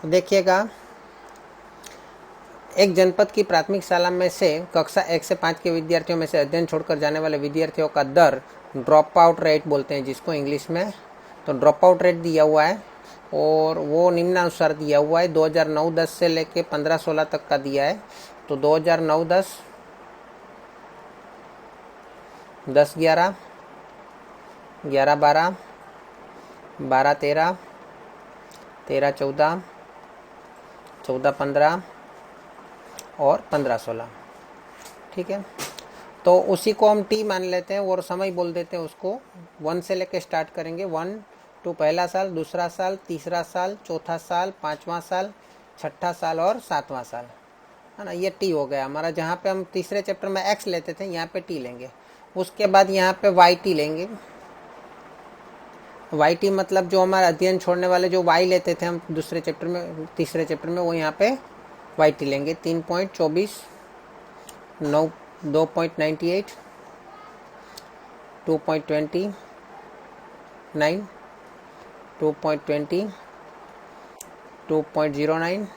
देखिएगा, एक जनपद की प्राथमिक शाला में से कक्षा 1 से 5 के विद्यार्थियों में से अध्ययन छोड़कर जाने वाले विद्यार्थियों का दर ड्रॉप आउट रेट बोलते हैं जिसको इंग्लिश में। तो ड्रॉप आउट रेट दिया हुआ है और वो निम्नानुसार दिया हुआ है। 2009-10 से लेके 15-16 तक का दिया है। तो 2009-10, 10-11, 11-12, 12-13, 13-14, 14-15 और 15-16। ठीक है, तो उसी को हम टी मान लेते हैं और समय बोल देते हैं उसको। 1 से लेके स्टार्ट करेंगे। 1 to पहला साल, दूसरा साल, तीसरा साल, चौथा साल, 5वां साल, छठा साल और 7वां साल, है ना। ये टी हो गया हमारा। जहाँ पे हम तीसरे चैप्टर में एक्स लेते थे यहाँ पे टी लेंगे। उसके बाद यहाँ पे वाई टी लेंगे। वाई टी मतलब जो हमारा अध्ययन छोड़ने वाले जो वाई लेते थे हम दूसरे चैप्टर में, तीसरे चैप्टर में, वो यहाँ पे वाई टी लेंगे। 3.24, 2.98, 2.29, 2.20, 2.09,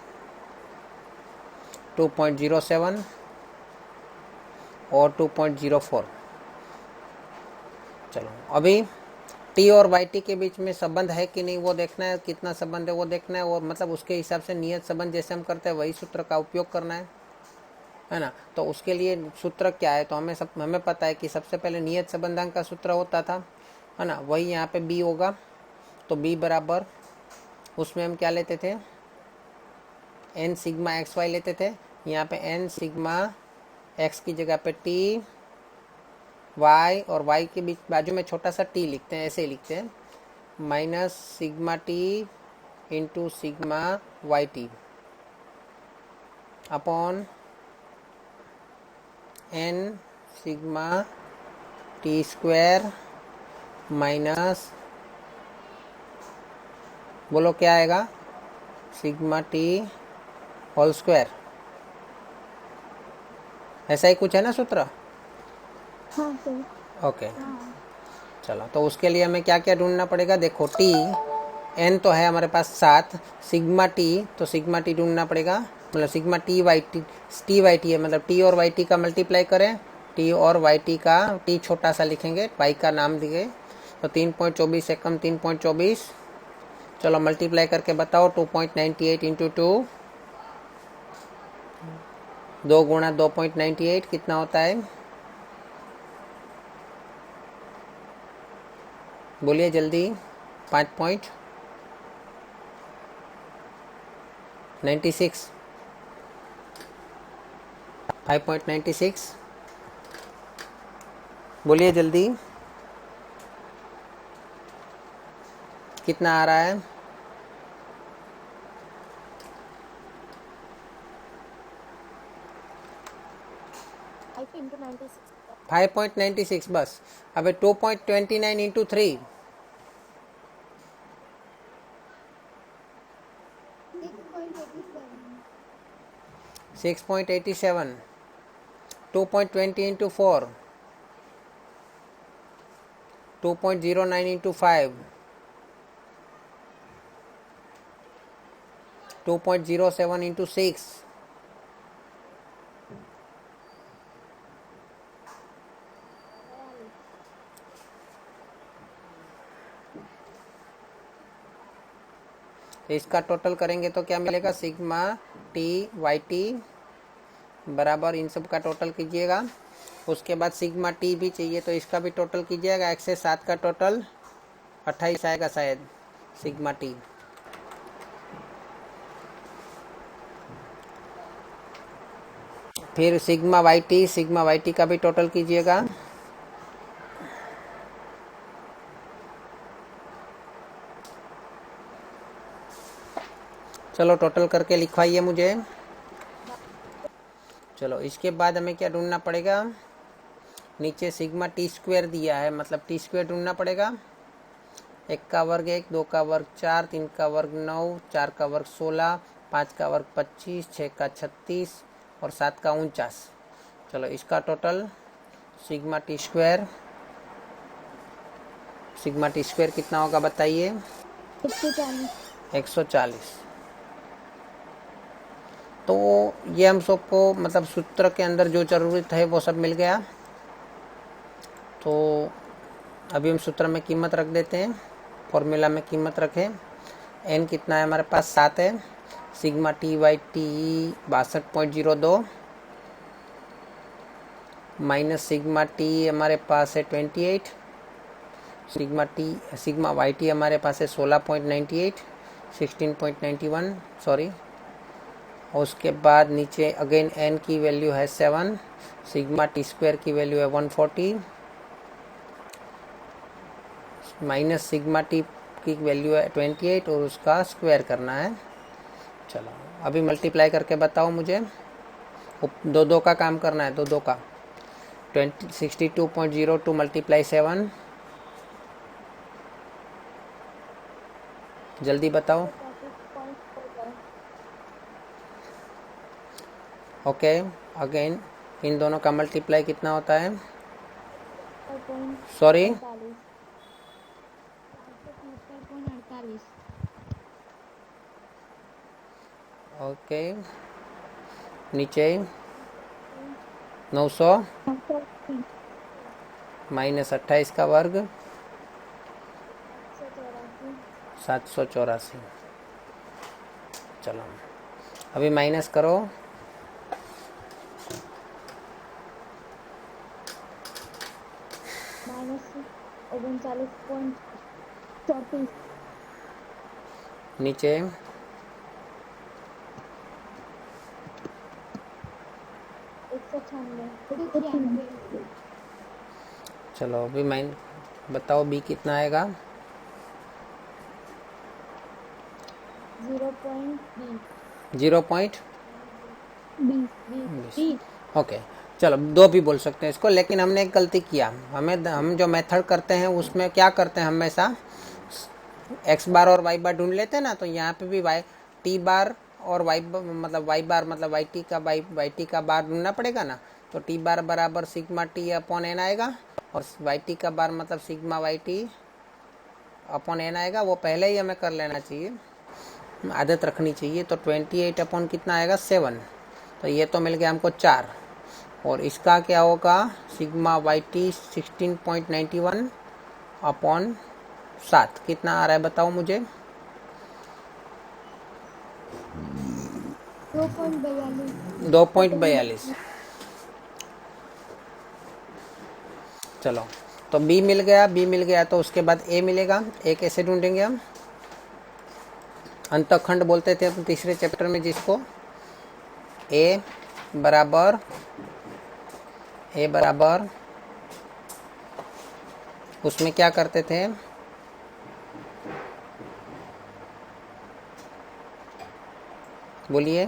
2.07 और 2.04। चलो अभी टी और वाई टी के बीच में संबंध है कि नहीं वो देखना है, कितना संबंध है वो देखना है, और मतलब उसके हिसाब से नियत संबंध जैसे हम करते हैं वही सूत्र का उपयोग करना है ना। तो उसके लिए सूत्र क्या है, तो हमें पता है कि सबसे पहले नियत संबंधांक का सूत्र होता था, है ना। वही यहाँ पे बी होगा। तो बी बराबर, उसमें हम क्या लेते थे, एन सिग्मा एक्स वाई लेते थे। यहाँ पे एन सिग्मा एक्स की जगह पे टी वाई, और वाई के बीच बाजू में छोटा सा टी लिखते हैं, ऐसे ही लिखते हैं, minus sigma t into sigma y t upon n sigma t square minus, बोलो क्या आएगा, सिग्मा टी होल स्क्वायर। ऐसा ही कुछ है ना सूत्र। हाँ सर। ओके, चलो तो उसके लिए हमें क्या क्या ढूंढना पड़ेगा। देखो टी एन तो है हमारे पास 7, सिग्मा टी, तो सिग्मा टी ढूंढना पड़ेगा। मतलब सिग्मा टी वाई टी है, मतलब टी और वाई टी का मल्टीप्लाई करें। टी और वाई टी का, टी छोटा सा लिखेंगे, वाई का नाम दिए। तो 3.24 से कम 3.24। चलो मल्टीप्लाई करके बताओ। 2.98 इंटू 2, 2 गुणा 2.98 कितना होता है, बोलिए जल्दी। 5.96, 5.96, बोलिए जल्दी कितना आ रहा है। 5.96 बस। अब 2.29 इंटू 3, 6.87, 2.20 इंटू 4, 2.09 इंटू 5, 2.07 इंटू 6, इसका टोटल करेंगे तो क्या मिलेगा, सिग्मा टी वाई टी बराबर, इन सब का टोटल कीजिएगा। उसके बाद सिग्मा टी भी चाहिए तो इसका भी टोटल कीजिएगा। 1 से 7 का टोटल 28 आएगा शायद, सिग्मा टी। फिर सिग्मा वाई टी का भी टोटल कीजिएगा। चलो टोटल करके लिखवाइए मुझे। चलो इसके बाद हमें क्या ढूंढना पड़ेगा, नीचे सिग्मा टी स्क्वायर दिया है, मतलब टी स्क्वायर ढूंढना पड़ेगा। 1 का वर्ग 1, 2 का वर्ग 4, 3 का वर्ग 9, 4 का वर्ग 16, 5 का वर्ग 25, 6 का 36 और 7 का 49। चलो इसका टोटल सिग्मा टी स्क्वायर कितना होगा बताइए। 140। 140। तो ये हम सबको मतलब सूत्र के अंदर जो ज़रूरत है वो सब मिल गया। तो अभी हम सूत्र में कीमत रख देते हैं, फॉर्मूला में कीमत रखें। n कितना है हमारे पास 7 है, sigma T by T 62.02 minus sigma T हमारे पास है 28, सिग्मा वाई टी हमारे पास है 16.98 16.91 सॉरी। और उसके बाद नीचे अगेन n की वैल्यू है 7, सिग्मा टी स्क्वायर की वैल्यू है 140 माइनस सिग्मा टी की वैल्यू है 28 और उसका स्क्वायर करना है। चलो अभी मल्टीप्लाई करके बताओ मुझे, दो दो का काम करना है, दो दो का 62.02 मल्टीप्लाई 7, जल्दी बताओ। 34.41 ओके अगेन इन दोनों का मल्टीप्लाई कितना होता है, सॉरी 473.48 ओके नीचे 900 माइनस 28 का वर्ग 784। चलो अभी माइनस करो, माइनस 39.34 नीचे 196 चलो अभी माइन बताओ बी कितना आएगा, 0.20 ओके। चलो दो भी बोल सकते हैं इसको, लेकिन हमने एक गलती किया, हम जो मेथड करते हैं उसमें क्या करते हैं हमेशा एक्स बार और वाई बार ढूंढ लेते हैं ना, तो यहाँ पे भी वाई टी बार और वाई मतलब वाई बार मतलब वाई टी का बार ढूंढना पड़ेगा ना। तो टी बार बराबर सिग्मा टी अपॉन एन आएगा और वाई टी का बार मतलब sigma y t upon n आएगा। वो पहले ही हमें कर लेना चाहिए, आदत रखनी चाहिए। तो 28 अपॉन कितना आएगा 7, तो ये तो मिल गया हमको 4 और इसका क्या होगा सिग्मा वाई टी 16.91 अपॉन 7 कितना आ रहा है बताओ मुझे, 2.42। चलो तो बी मिल गया तो उसके बाद ए मिलेगा। ए कैसे ढूंढेंगे हम, अंतखंड बोलते थे हम तीसरे चैप्टर में जिसको। ए बराबर उसमें क्या करते थे, बोलिए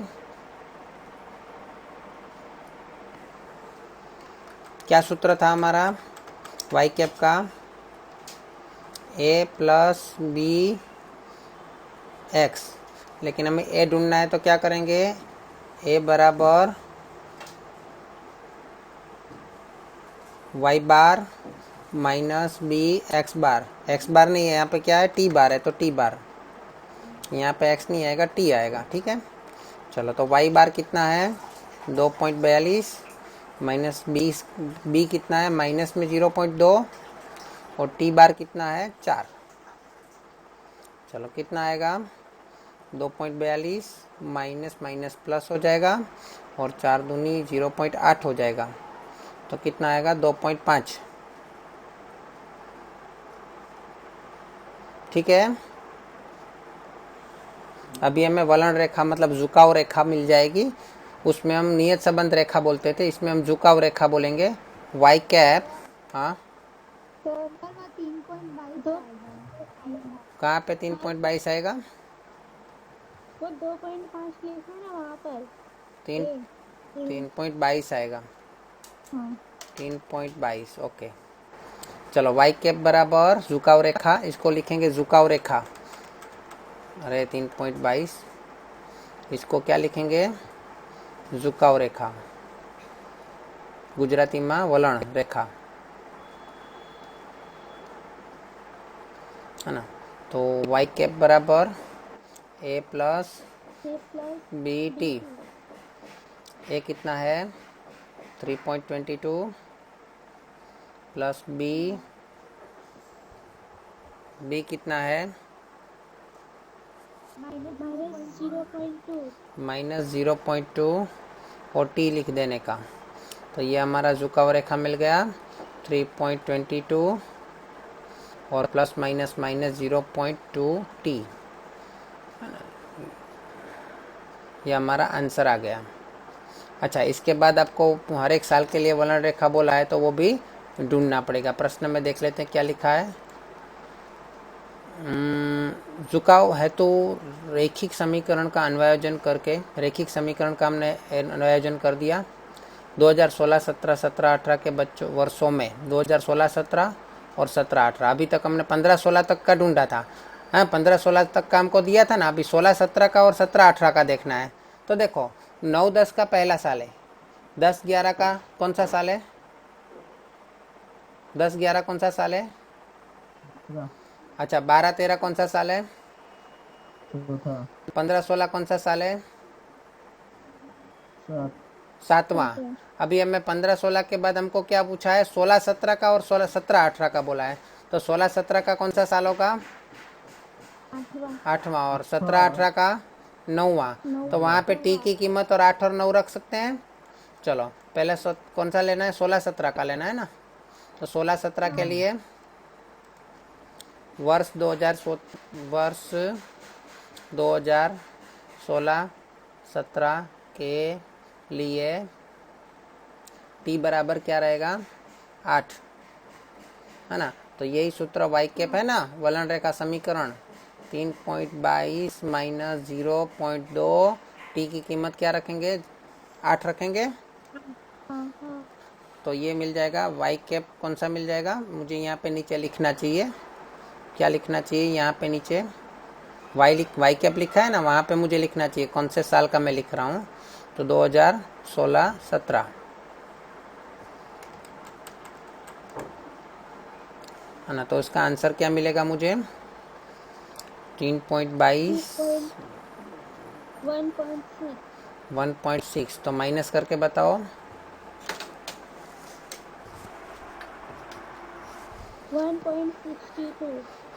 क्या सूत्र था हमारा वाई कैप का, ए प्लस बी एक्स। लेकिन हमें ए ढूंढना है तो क्या करेंगे, ए बराबर y bar minus B x बार। एक्स बार नहीं है यहाँ पे, क्या है टी बार है, तो टी बार, यहाँ पे एक्स नहीं आएगा टी आएगा, ठीक है। चलो तो वाई बार कितना है 2.42 माइनस बी कितना है माइनस में 0.2 और टी बार कितना है 4। चलो कितना आएगा 2.42 माइनस माइनस प्लस हो जाएगा और 4 दूनी 0.8 हो जाएगा, तो कितना आएगा 2.5, ठीक है। अभी हमें वलन रेखा मतलब झुकाव रेखा मिल जाएगी, उसमें हम नियत संबंध रेखा बोलते थे, इसमें हम झुकाव रेखा बोलेंगे वाई कैप। हाँ तो 3.22 कहाँ पे 3.22 आएगा, वो 2.5 लिखा ना वहाँ पर 3.22 आएगा, हाँ 3.22 ओके। चलो वाई कैप बराबर झुकाव रेखा, इसको लिखेंगे झुकाव रेखा, अरे 3.22 इसको क्या लिखेंगे झुकाव रेखा, गुजराती में वलण रेखा है ना। तो वाई कैप बराबर ए प्लस बी टी ए कितना है 3.22 प्लस बी कितना है माइनस 0.2 -0.2 और टी लिख देने का। तो ये हमारा झुकाव रेखा मिल गया 3.22 और प्लस माइनस माइनस 0.2 टी, ये हमारा आंसर आ गया। अच्छा, इसके बाद आपको हर एक साल के लिए वलन रेखा बोला है तो वो भी ढूंढना पड़ेगा। प्रश्न में देख लेते हैं क्या लिखा है। झुकाव हेतु रैखिक समीकरण का अन्वयोजन करके, रैखिक समीकरण का हमने अन्वयोजन कर दिया 2016, 17, 17, 18 के बच्चों वर्षों में, 2016, 17 और 17, 18। अभी तक हमने 15, 16 तक का ढूंढा था। हाँ, 15, 16 तक का हमको दिया था ना। अभी 16, 17 का और 17, 18 का देखना है। तो देखो 9, 10 का पहला साल है, 10, 11 का कौन सा साल है, 10, 11 कौन सा साल है। अच्छा, 12, 13 कौन सा साल है, 15, 16 कौन सा साल है, 7वां। अभी हमें 15, 16 के बाद हमको क्या पूछा है, 16, 17 का और 16, 17, 18 का बोला है। तो 16, 17 का कौन सा साल होगा, 8वां, और 17, 18 का 9वां। तो वहाँ पे टी की कीमत और 8 और 9 रख सकते हैं। चलो पहले कौन सा लेना है, 16, 17 का लेना है ना। तो 16, 17 के लिए वर्ष 2016, 17 के लिए टी बराबर क्या रहेगा, 8, है ना। तो यही सूत्र वाई कैप है ना, वलन रेखा समीकरण 3.22 माइनस 0.2, टी की कीमत क्या रखेंगे, 8 रखेंगे। तो ये मिल जाएगा वाई कैप। कौन सा मिल जाएगा, मुझे यहाँ पे नीचे लिखना चाहिए, क्या लिखना चाहिए यहाँ पे नीचे, वाई कैप लिखा है ना, वहाँ पे मुझे लिखना चाहिए कौन से साल का मैं लिख रहा हूँ। तो 2016, 17, है ना। तो इसका आंसर क्या मिलेगा मुझे, 3.22 1.6। तो माइनस करके बताओ,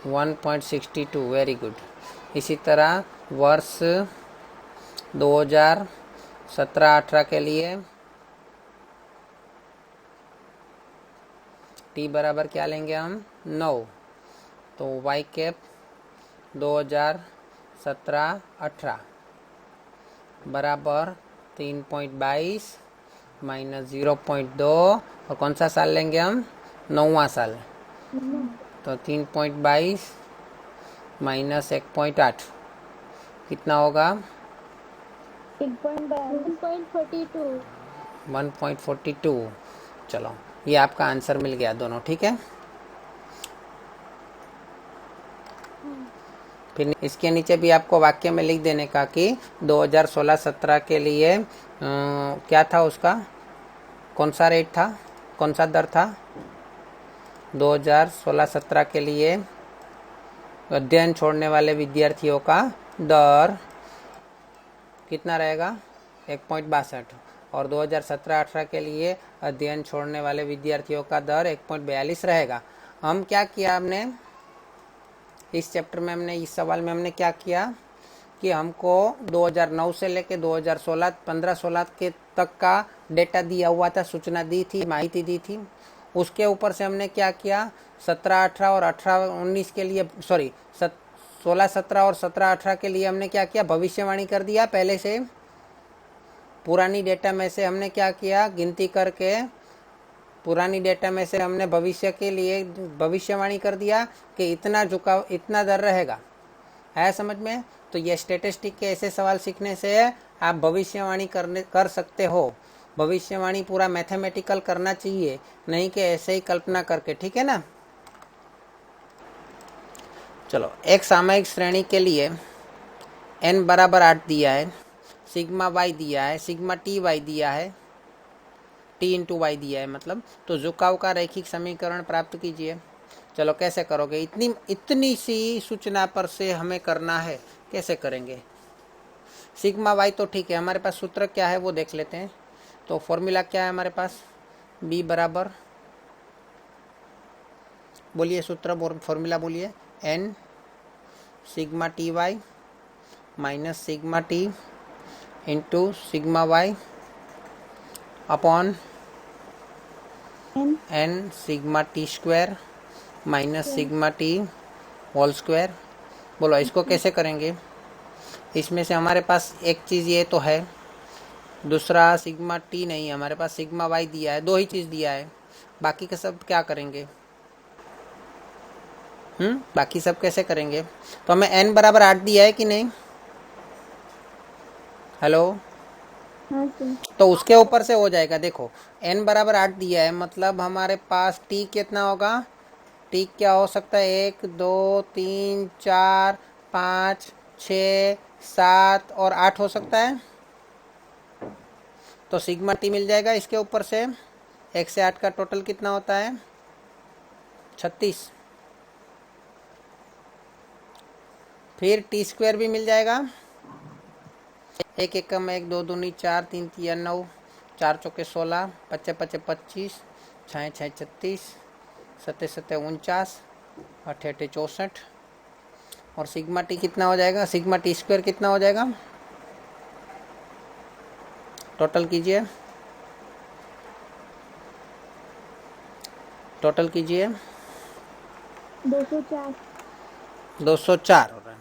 1.62। Very good. इसी तरह वर्ष 2017, 18 के लिए टी बराबर क्या लेंगे हम, 9। तो वाई कैप 2017, 18 बराबर 3.22 माइनस 0.2, और कौन सा साल लेंगे हम, 9वां साल। तो 3.22 माइनस 1.8 कितना होगा, 1.42। चलो ये आपका आंसर मिल गया दोनों, ठीक है। फिर इसके नीचे भी आपको वाक्य में लिख देने का कि 2016, 17 के लिए क्या था, उसका कौन सा रेट था, कौन सा दर था। 2016, 17 के लिए अध्ययन छोड़ने वाले विद्यार्थियों का दर कितना रहेगा, 1.62, और 2017, 18 के लिए अध्ययन छोड़ने वाले विद्यार्थियों का दर 1.42 रहेगा। हम क्या किया, हमने इस चैप्टर में, हमने इस सवाल में हमने क्या किया कि हमको 2009 से लेके 2016, 15, 16 के तक का डेटा दिया हुआ था, सूचना दी थी, माहिती दी थी। उसके ऊपर से हमने क्या किया, 17, 18 और 18, 19 के लिए, सॉरी 16, 17 और 17, 18 के लिए हमने क्या किया, भविष्यवाणी कर दिया पहले से। पुरानी डेटा में से हमने क्या किया, गिनती करके पुरानी डेटा में से हमने भविष्य के लिए भविष्यवाणी कर दिया कि इतना झुकाव, इतना दर रहेगा, है समझ में। तो ये स्टैटिस्टिक के ऐसे सवाल सीखने से आप भविष्यवाणी कर सकते हो। भविष्यवाणी पूरा मैथमेटिकल करना चाहिए, नहीं कि ऐसे ही कल्पना करके, ठीक है ना। चलो, एक सामयिक श्रेणी के लिए n बराबर 8 दिया है, सिग्मा वाई दिया है, सिग्मा टी वाई दिया है, टी इंटू वाई दिया है मतलब। तो झुकाव का रैखिक समीकरण प्राप्त कीजिए। चलो कैसे करोगे, इतनी सी सूचना पर से हमें करना है, कैसे करेंगे। सिग्मा वाई तो ठीक है, हमारे पास सूत्र क्या है वो देख लेते हैं। तो फॉर्मूला क्या है हमारे पास, बी बराबर, बोलिए सूत्र, फॉर्मूला बोलिए, n sigma t y minus sigma t into sigma y upon n n sigma t square minus sigma t whole square. बोलो इसको कैसे करेंगे, इसमें से हमारे पास एक चीज़ ये तो है, दूसरा सिग्मा टी नहीं है हमारे पास, सिग्मा वाई दिया है, दो ही चीज़ दिया है, बाकी का सब क्या करेंगे, बाकी सब कैसे करेंगे। तो हमें n बराबर 8 दिया है कि नहीं, हेलो, हाँ सर। तो उसके ऊपर से हो जाएगा। देखो n बराबर 8 दिया है, मतलब हमारे पास t कितना होगा, t क्या हो सकता है, 1 2 3 4 5 6 7 और 8 हो सकता है। तो सिग्मा टी मिल जाएगा इसके ऊपर से, 1 से 8 का टोटल कितना होता है, 36। फिर टी स्क्वायर भी मिल जाएगा, एक एक कम, 1 2 दूनी 4 3 3 9 4 चौके 16 पच्चे पच्चे 25 छः छः 36 सत्ते सत्ते 49 अठे अठे 64। और सिग्मा टी कितना हो जाएगा, सिग्मा टी स्क्वायर कितना हो जाएगा, टोटल कीजिए, टोटल कीजिए, 204। 204 हो रहा है।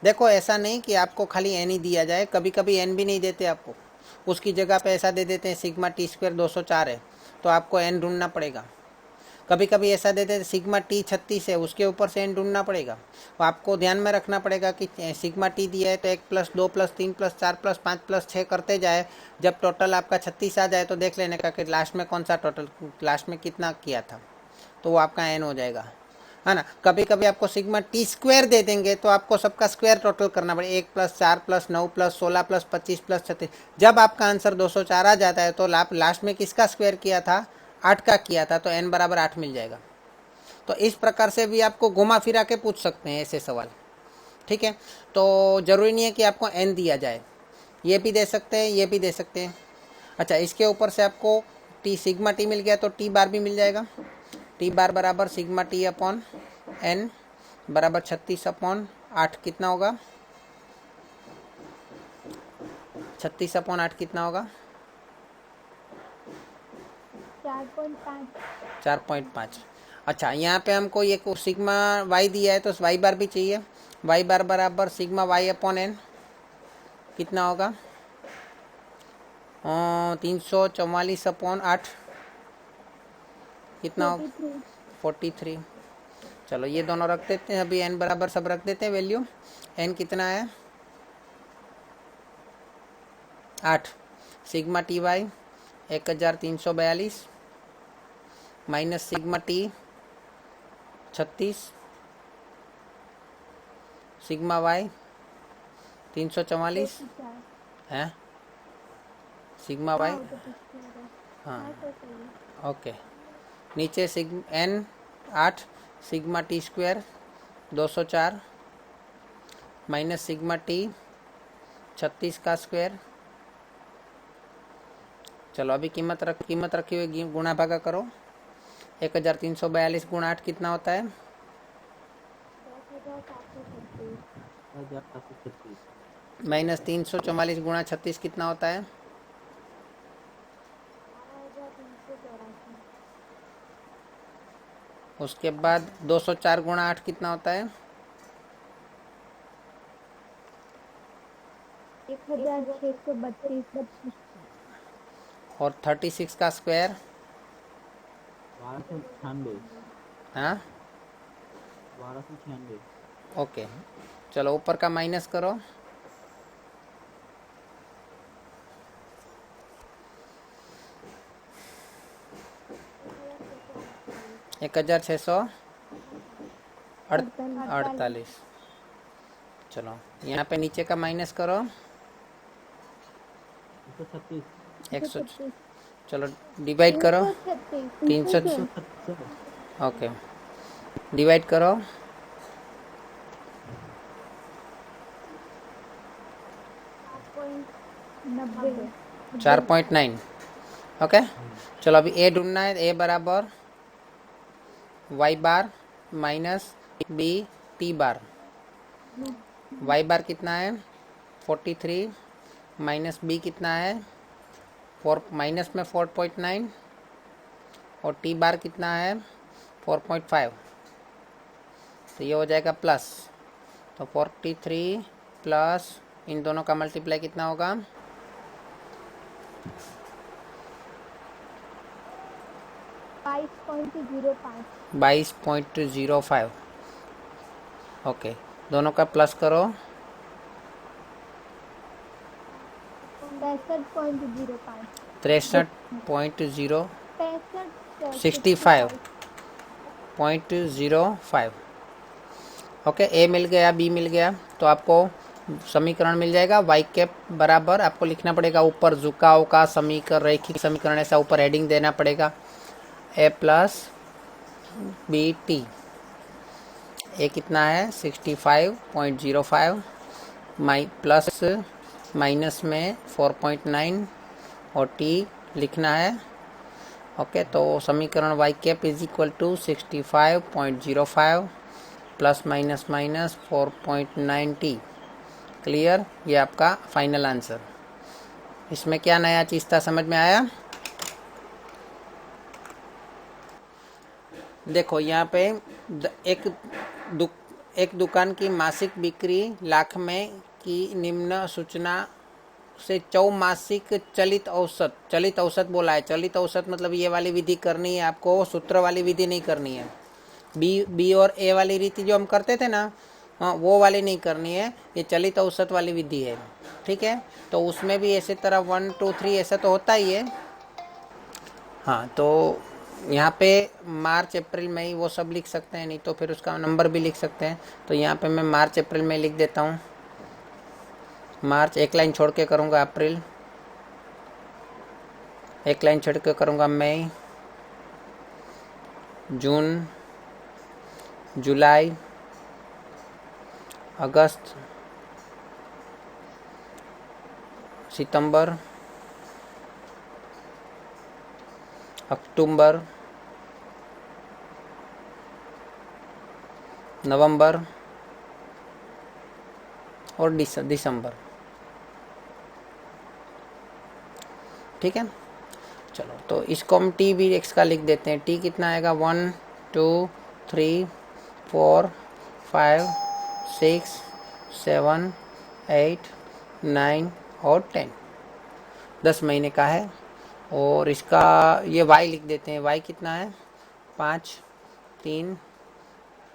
देखो ऐसा नहीं कि आपको खाली एन ही दिया जाए, कभी कभी एन भी नहीं देते आपको, उसकी जगह पे ऐसा दे देते हैं सिग्मा टी स्क्वायर 204 है तो आपको एन ढूंढना पड़ेगा। कभी कभी ऐसा दे देते सिग्मा टी 36 है, उसके ऊपर से एन ढूंढना पड़ेगा। तो आपको ध्यान में रखना पड़ेगा कि सिग्मा टी दिया है तो 1 plus 2 plus 3 plus 4 plus 5 plus 6 करते जाए, जब टोटल आपका 36 आ जाए तो देख लेने का कि लास्ट में कौन सा टोटल, लास्ट में कितना किया था, तो वो आपका एन हो जाएगा, है ना। कभी कभी आपको सिग्मा टी स्क्वायर दे देंगे तो आपको सबका स्क्वायर टोटल करना पड़ेगा, 1 plus 4 plus 9 plus 16 plus 25 plus 36। जब आपका आंसर 204 आ जाता है तो आप लास्ट में किसका स्क्वायर किया था, 8 का किया था, तो n बराबर 8 मिल जाएगा। तो इस प्रकार से भी आपको घुमा फिरा के पूछ सकते हैं ऐसे सवाल, ठीक है। तो जरूरी नहीं है कि आपको n दिया जाए, ये भी दे सकते हैं, ये भी दे सकते हैं। अच्छा, इसके ऊपर से आपको टी सिग्मा टी मिल गया तो टी बार भी मिल जाएगा, टी बार बराबर सिग्मा टी अपॉन एन बराबर 36 अपॉन 8 कितना होगा, 36 अपॉन 8 कितना होगा, 4.5। 4.5। अच्छा, यहाँ पे हमको ये सिग्मा वाई दिया है तो वाई बार भी चाहिए, वाई बार बराबर सिग्मा वाई अपॉन एन कितना होगा, 344 अपॉन 8 कितना होगा, 43। चलो ये दोनों रख देते हैं, अभी एन बराबर सब रख देते हैं वैल्यू। एन कितना है 8, sigma t y 1342 minus sigma t 36, sigma y 344 है, सिग्मा वाई, हाँ ओके। नीचे n 8 sigma t square 204 minus sigma t 36 का स्क्वायर। चलो अभी कीमत रखी हुई गुणा भागा करो, 1342 गुणा 8 कितना होता है, 10,736। माइनस 344 गुणा 36 कितना होता है, 12,384। उसके बाद 204 गुणा 8 कितना होता है, 1,632। और 36 का स्क्वायर 1296। हाँ 1296। ओके। चलो ऊपर का माइनस करो, 1648। चलो यहाँ पे नीचे का माइनस करो, 136। 100। चलो डिवाइड करो, 300, 136। ओके डिवाइड करो, 4.9। 4.9। ओके, चलो अभी ए ढूंढना है। ए बराबर y bar minus b t bar. Y bar कितना है 43 माइनस बी कितना है 4, माइनस में 4.9 और टी बार कितना है 4.5, तो ये हो जाएगा प्लस। तो 43 प्लस इन दोनों का मल्टीप्लाई कितना होगा 22.05। ओके, दोनों का प्लस करो 63.0 65.05। ओके, ए मिल गया, बी मिल गया, तो आपको समीकरण मिल जाएगा वाई कैप बराबर आपको लिखना पड़ेगा ऊपर झुकाव का समीकरण, रैखिक समीकरण, ऐसा ऊपर हेडिंग देना पड़ेगा ए प्लस बी टी। ए कितना है 65.05 प्लस माइनस में 4.9 और टी लिखना है। ओके, तो समीकरण y cap is equal to 65.05 plus minus minus 4.9 t. Clear, ये आपका फाइनल आंसर। इसमें क्या नया चीज़ था, समझ में आया? देखो यहाँ पे एक दुकान की मासिक बिक्री लाख में की निम्न सूचना से चौमासिक चलित औसत बोला है। चलित औसत मतलब ये वाली विधि करनी है आपको, सूत्र वाली विधि नहीं करनी है। बी और ए वाली रीति जो हम करते थे ना, हाँ वो वाली नहीं करनी है, ये चलित औसत वाली विधि है। ठीक है, तो उसमें भी ऐसे तरह 1 2 3 ऐसा तो होता ही है। हाँ, तो यहाँ पे मार्च अप्रैल मई वो सब लिख सकते हैं, नहीं तो फिर उसका नंबर भी लिख सकते हैं। तो यहाँ पे मैं मार्च अप्रैल में लिख देता हूँ। मार्च एक लाइन छोड़ के करूँगा, अप्रैल एक लाइन छोड़ के करूँगा, मई, जून, जुलाई, अगस्त, सितंबर, अक्टूबर, नवंबर और दिसंबर। ठीक है, चलो तो इसको हम टी भी एक्स का लिख देते हैं। टी कितना आएगा 1 2 3 4 5 6 7 8 9 और 10 महीने का है। और इसका ये वाई लिख देते हैं। वाई कितना है 5 3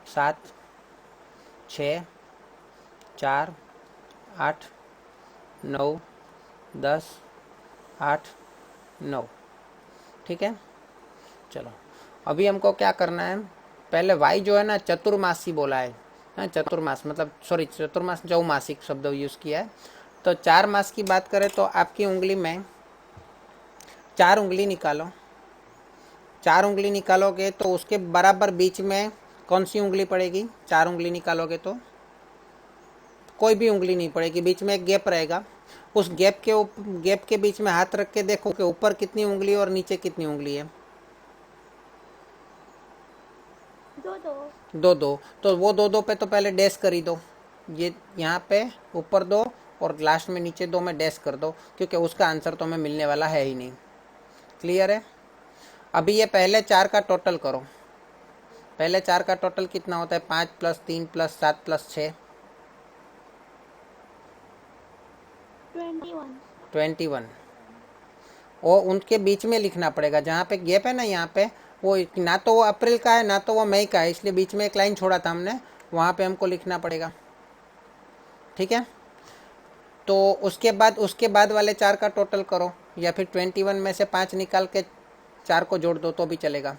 7 6 4 8 9 10 8 9। ठीक है, चलो अभी हमको क्या करना है, पहले वाई जो है ना चतुर्मासी बोला है। चतुर्मास मतलब चतुर्मास चौमासिक शब्द यूज़ किया है। तो 4 मास की बात करें तो आपकी उंगली में 4 उंगली निकालो। 4 उंगली निकालोगे तो उसके बराबर बीच में कौन सी उंगली पड़ेगी? 4 उंगली निकालोगे तो कोई भी उंगली नहीं पड़ेगी, बीच में एक गैप रहेगा। उस गैप के बीच में हाथ रख के देखो कि ऊपर कितनी उंगली और नीचे कितनी उंगली है। 2 तो वो 2 पे तो पहले डैश कर ही दो। ये यहाँ पे ऊपर 2 और लास्ट में नीचे 2 में डैश कर दो, क्योंकि उसका आंसर तो हमें मिलने वाला है ही नहीं। क्लियर है? अभी ये पहले 4 का टोटल करो। पहले 4 का टोटल कितना होता है? 5 + 3 + 7 + 6 21। और उनके बीच में लिखना पड़ेगा, जहाँ पे गैप है ना, यहाँ पे वो ना तो वो अप्रैल का है ना तो वो मई का है, इसलिए बीच में एक लाइन छोड़ा था हमने, वहाँ पे हमको लिखना पड़ेगा। ठीक है, तो उसके बाद वाले 4 का टोटल करो, या फिर 21 में से 5 निकाल के 4 को जोड़ दो तो भी चलेगा।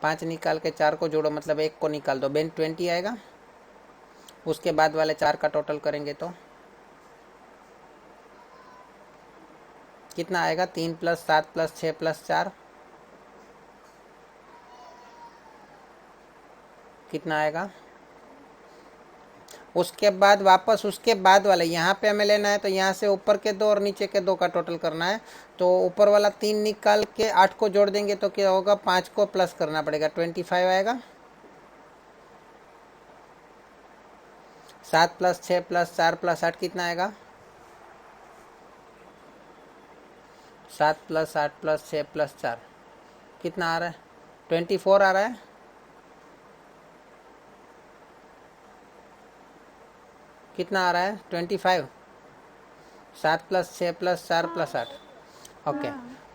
5 निकाल के 4 को जोड़ो मतलब 1 को निकाल दो, 20 आएगा। उसके बाद वाले 4 का टोटल करेंगे तो कितना आएगा? 3 + 7 + 6 + 4 कितना आएगा? उसके बाद वापस उसके बाद वाले यहाँ पे हमें लेना है, तो यहाँ से ऊपर के 2 और नीचे के 2 का टोटल करना है। तो ऊपर वाला 3 निकाल के 8 को जोड़ देंगे तो क्या होगा, 5 को प्लस करना पड़ेगा, 25 आएगा। 7 + 6 + 4 + 8 कितना आएगा? 7 + 8 + 6 + 4 कितना आ रहा है? 24 आ रहा है। कितना आ रहा है? 25। 7 + 6 + 4 + 8। ओके।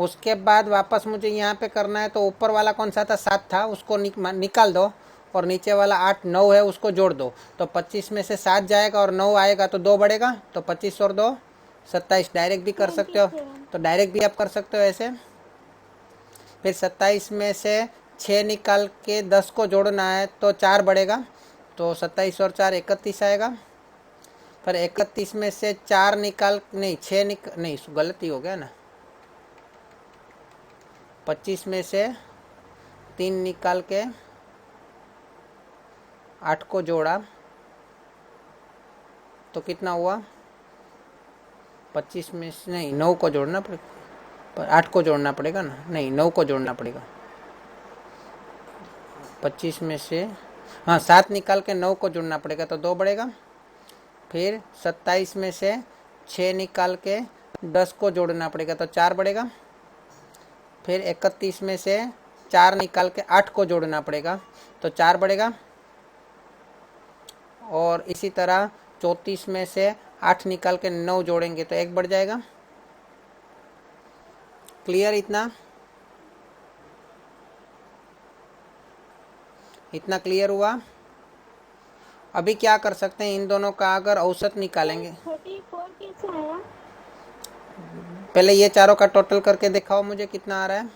उसके बाद वापस मुझे यहाँ पे करना है, तो ऊपर वाला कौन सा था? 7 था, उसको निकाल दो, और नीचे वाला 8 9 है, उसको जोड़ दो। तो 25 में से 7 जाएगा और 9 आएगा तो 2 बढ़ेगा, तो 25 और 2 27। डायरेक्ट भी कर सकते हो, 27। तो डायरेक्ट भी आप कर सकते हो ऐसे। फिर 27 में से 6 निकाल के 10 को जोड़ना है, तो 4 बढ़ेगा, तो 27 और 4 31 आएगा। पर 31 में से 4 निकाल नहीं 6 नहीं, गलती हो गया ना। 25 में से 3 निकाल के 8 को जोड़ा तो कितना हुआ? 25 में से नहीं 9 को जोड़ना पड़ेगा, 8 को जोड़ना पड़ेगा ना, नहीं 9 को जोड़ना पड़ेगा। 25 में से 7 निकाल के 9 को जोड़ना पड़ेगा, तो 2 बढ़ेगा। फिर 27 में से 6 निकाल के 10 को जोड़ना पड़ेगा, तो 4 बढ़ेगा। फिर 31 में से 4 निकाल के 8 को जोड़ना पड़ेगा, तो 4 बढ़ेगा। और इसी तरह 34 में से 8 निकाल के 9 जोड़ेंगे तो 1 बढ़ जाएगा। क्लियर? इतना क्लियर हुआ? अभी क्या कर सकते हैं, इन दोनों का अगर औसत निकालेंगे। 34 कैसे आया? पहले ये चारों का टोटल करके दिखाओ मुझे कितना आ रहा है।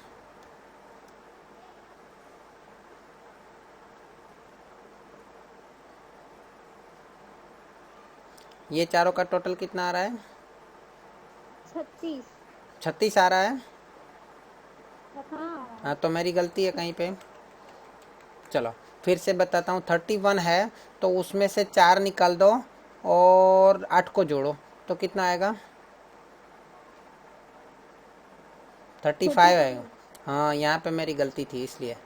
ये चारों का टोटल कितना आ रहा है? 36। 36 आ रहा है। हाँ। हाँ, तो मेरी गलती है कहीं पे। चलो फिर से बताता हूँ। 31 है तो उसमें से 4 निकाल दो और 8 को जोड़ो, तो कितना आएगा? 35 आएगा। हाँ, यहाँ पे मेरी गलती थी इसलिए।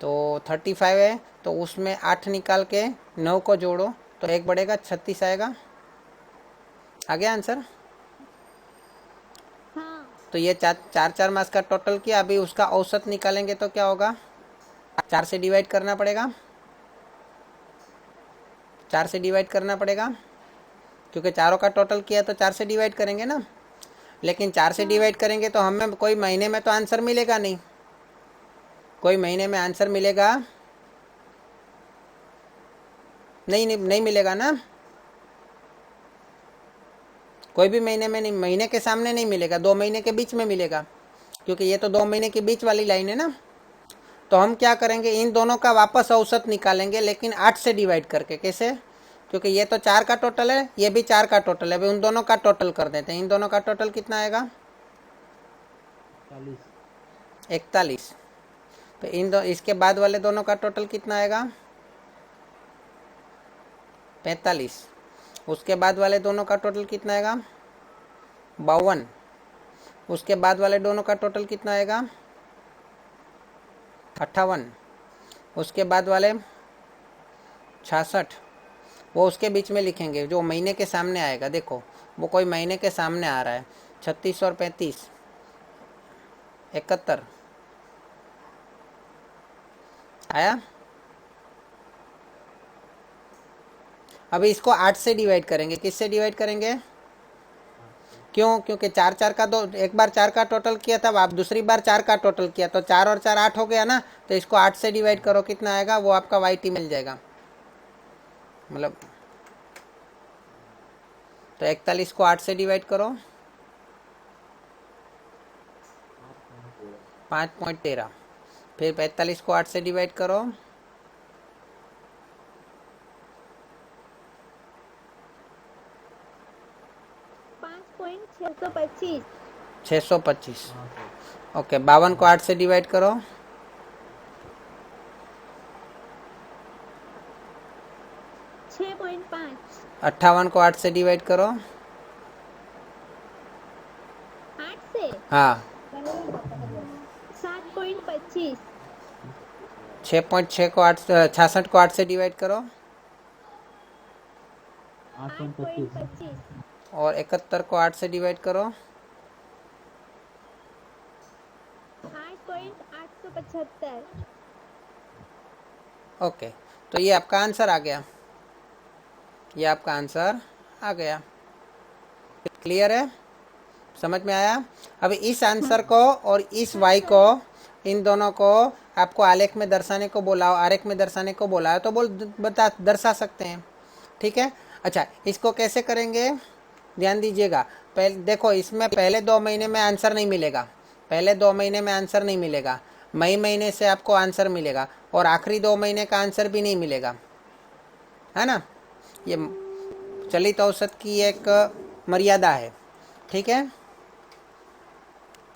तो 35 है, तो उसमें 8 निकाल के 9 को जोड़ो तो 1 बढ़ेगा, 36 आएगा। आ गया आंसर? हाँ। तो ये 4 मास का टोटल किया। अभी उसका औसत निकालेंगे तो क्या होगा? 4 से डिवाइड करना पड़ेगा। 4 से डिवाइड करना पड़ेगा, क्योंकि चारों का टोटल किया तो 4 से डिवाइड करेंगे ना। लेकिन 4 से डिवाइड करेंगे तो हमें कोई महीने में तो आंसर मिलेगा नहीं। कोई महीने में आंसर मिलेगा नहीं, नहीं मिलेगा ना। कोई भी महीने में नहीं, महीने के सामने नहीं मिलेगा, 2 महीने के बीच में मिलेगा, क्योंकि ये तो 2 महीने के बीच वाली लाइन है ना। तो हम क्या करेंगे, इन दोनों का वापस औसत निकालेंगे, लेकिन 8 से डिवाइड करके। कैसे? क्योंकि ये तो 4 का टोटल है, ये भी 4 का टोटल है। अभी उन दोनों का टोटल कर देते हैं। इन दोनों का टोटल कितना आएगा? 41। तो इसके बाद वाले दोनों का टोटल कितना आएगा? 45। उसके बाद वाले दोनों का टोटल कितना आएगा? 52। उसके बाद वाले दोनों का टोटल कितना आएगा? 58। उसके बाद वाले 66। वो उसके बीच में लिखेंगे जो महीने के सामने आएगा। देखो वो कोई महीने के सामने आ रहा है। 36 और 35 71 आया। अभी इसको 8 से डिवाइड करेंगे। किससे डिवाइड करेंगे? क्यों? क्योंकि 4 का दो, एक बार 4 का टोटल किया था, आप दूसरी बार 4 का टोटल किया, तो 4 और 4 8 हो गया ना। तो इसको 8 से डिवाइड करो, कितना आएगा? वो आपका YT मिल जाएगा। मतलब तो 41 को 8 से डिवाइड करो, 5.13। फिर 45 को 8 से डिवाइड करो, 5.625। 625। ओके। 52 को 8 से डिवाइड करो, 6.5। 58 को 8 से डिवाइड करो। 8 से हाँ। 7.25। 6.6 को 8 66 को 8 से डिवाइड करो। 8.25। और 71 को 8 से डिवाइड करो। 8.875। ओके, तो ये आपका आंसर आ गया, ये आपका आंसर आ गया। क्लियर है, समझ में आया? अब इस आंसर को और इस y को, इन दोनों को आपको आलेख में दर्शाने को बोला हो, आरेख में दर्शाने को बोला है तो दर्शा सकते हैं। ठीक है। अच्छा, इसको कैसे करेंगे ध्यान दीजिएगा। पहले देखो, इसमें पहले 2 महीने में आंसर नहीं मिलेगा, पहले 2 महीने में आंसर नहीं मिलेगा, मई महीने से आपको आंसर मिलेगा, और आखिरी 2 महीने का आंसर भी नहीं मिलेगा, है ना। ये चलित औसत की एक मर्यादा है। ठीक है,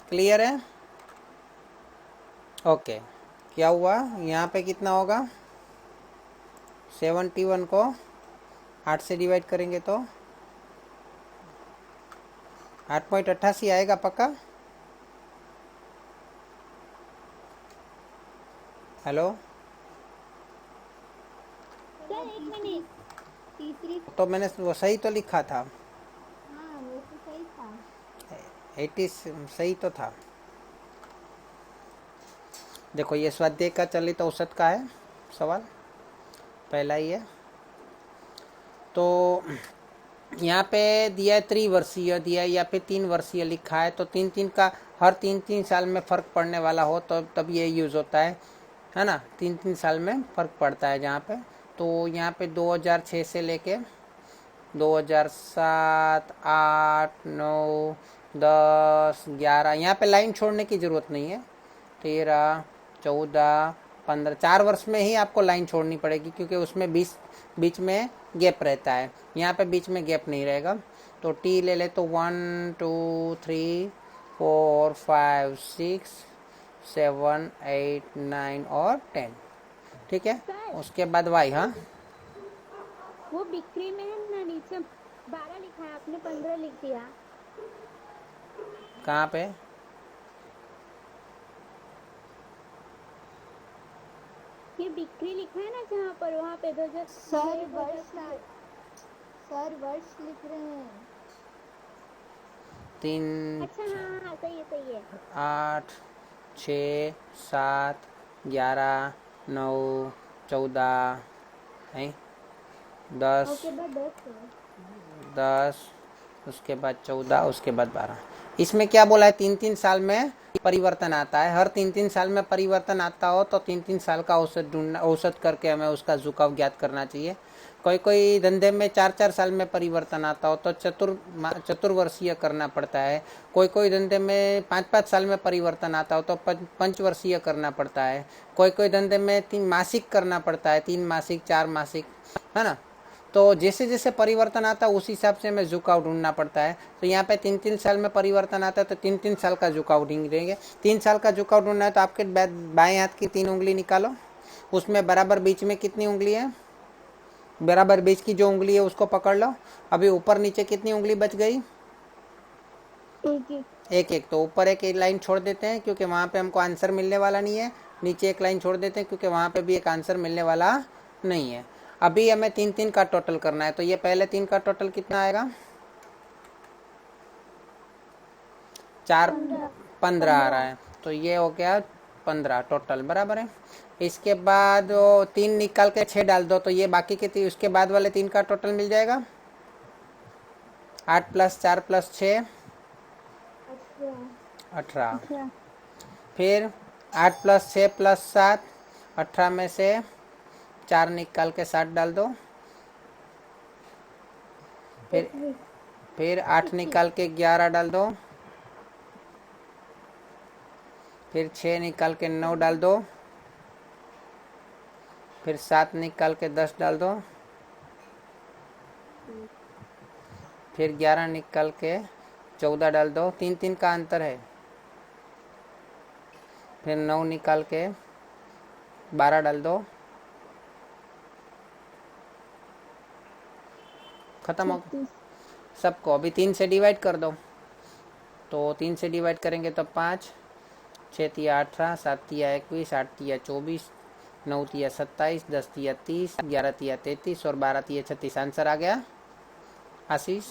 क्लियर है? ओके, क्या हुआ यहाँ पे, कितना होगा? 71 को 8 से डिवाइड करेंगे तो 8.88 आएगा पक्का? हेलो, सर एक मिनट, तीसरी। तो मैंने वो सही तो लिखा था, हाँ वो तो सही था। 80 सही तो था। देखो, ये स्वाध्याय का चलित औसत का है सवाल, पहला ही है। तो यहाँ पे दिया है त्रिवर्षीय, दिया है या फिर 3 वर्षीय लिखा है, तो 3-3 का हर 3-3 साल में फ़र्क पड़ने वाला हो तो तब ये यूज़ होता है ना। 3-3 साल में फ़र्क पड़ता है जहाँ पे। तो यहाँ पे 2006 से लेके 2007, 8, 9, 10, 11, यहाँ पे लाइन छोड़ने की ज़रूरत नहीं है। 13, 14, 15, 4 वर्ष में ही आपको लाइन छोड़नी पड़ेगी, क्योंकि उसमें बीच में गैप रहता है, यहाँ पे बीच में गैप नहीं रहेगा। तो टी ले ले तो 1, 2, 3, 4, 5, 6, 7, 8, 9 और 10। ठीक है, उसके बाद वाई। हाँ, वो बिक्री में है ना, नीचे 12 लिखा है, आपने 15 लिख दिया। कहाँ पे? ये बिक्री लिखा है ना जहाँ पर, वहाँ पे 2000। सर वर्ष लिख रहे हैं। 3, अच्छा हाँ हाँ सही है सही है। 8, 6, 7, 11, 9, 14 है, 10, ओके बाद 10 है। 10, उसके बाद 14, उसके बाद 12। इसमें क्या बोला है, 3-3 साल में परिवर्तन आता है। हर 3-3 साल में परिवर्तन आता हो तो 3-3 साल का औसत ढूंढना, औसत करके हमें उसका झुकाव ज्ञात करना चाहिए। कोई कोई धंधे में 4-4 साल में परिवर्तन आता हो तो चतुर्वर्षीय करना पड़ता है। कोई कोई धंधे में 5-5 साल में परिवर्तन आता हो तो पंचवर्षीय करना पड़ता है। कोई कोई धंधे में 3 मासिक करना पड़ता है, 3 मासिक, 4 मासिक, है ना। तो जैसे जैसे परिवर्तन आता है उस हिसाब से हमें झुकाव ढूंढना पड़ता है। तो यहाँ पे 3-3 साल में परिवर्तन आता है तो 3-3 साल का झुकाव ढूंढेंगे। 3 साल का झुकाव ढूंढना है तो आपके बाएं हाथ की 3 उंगली निकालो, उसमें बराबर बीच में कितनी उंगली है, बराबर बीच की जो उंगली है उसको पकड़ लो। अभी ऊपर नीचे कितनी उंगली बच गई? एक एक। तो ऊपर एक लाइन छोड़ देते हैं क्योंकि वहाँ पे हमको आंसर मिलने वाला नहीं है, नीचे एक लाइन छोड़ देते हैं क्योंकि वहाँ पे भी एक आंसर मिलने वाला नहीं है। अभी हमें 3-3 का टोटल करना है, तो ये पहले 3 का टोटल कितना आएगा? 4, 15 आ रहा है, तो ये हो गया 15 टोटल, बराबर है। इसके बाद 3 निकाल के 6 डाल दो तो ये बाकी के उसके बाद वाले 3 का टोटल मिल जाएगा। 8 + 4 + 6 18। फिर 8 + 6 + 7 18 में से 4 निकाल के 7 डाल दो। फिर 8 निकाल के 11 डाल दो। फिर 6 निकाल के 9 डाल दो। फिर 7 निकाल के 10 डाल दो। फिर 11 निकाल के 14 डाल दो, 3-3 का अंतर है। फिर 9 निकाल के 12 डाल दो। खत्म हो 36। सबको। अभी 3 से डिवाइड कर दो, तो 3 से डिवाइड करेंगे तो 5, 6 तिया 18, 7 तिया 21, 8 तिया 24, 9 तिया 27, 10 तिया 30, 11 तिया 33 और 12 तिया 36। आंसर आ गया आशीष?